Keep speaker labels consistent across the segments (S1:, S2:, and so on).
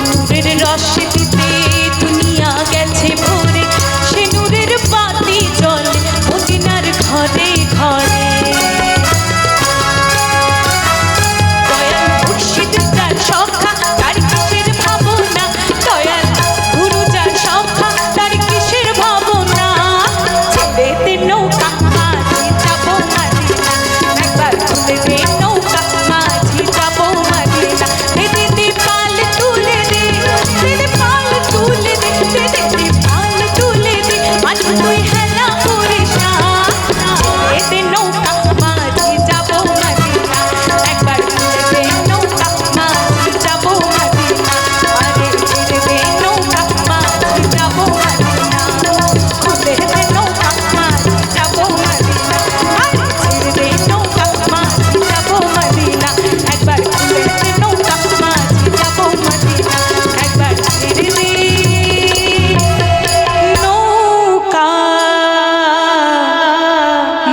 S1: নূরের রস দিতে দুনিয়া গেছে ভরে, সে নূরের বাতি জ্বলে মদিনার ঘরে ঘরে। দয়াল মুর্শিদ যার সখা তার কিসের ভাবনা, দয়াল গুরু যার সখা তার কিসের ভাবনা। ছেড়ে দে নৌকা মাঝি যাবো মদিনা, একবার খুলে দে নৌকা মাঝি যাবো মদিনা। দে দে দে পাল তুলে দে, দে দে পাল তুলে দে, দে দে দে পাল তুলে দে, আজ তুই হেলা করিস না। ছেড়ে দে নৌকা মাঝি যাবো মদিনা, একবার খুলে দে নৌকা মাঝি যাবো মদিনা। আরে ছেড়ে দে নৌকা মাঝি যাবো মদিনা, খুলে দে নৌকা মাঝি যাবো মদিনা। আরে ছেড়ে দে নৌকা মাঝি যাবো মদিনা, একবার খুলে দে নৌকা মাঝি যাবো মদিনা। একবার ছেড়ে দে নৌকা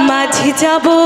S1: মাঝি যাবো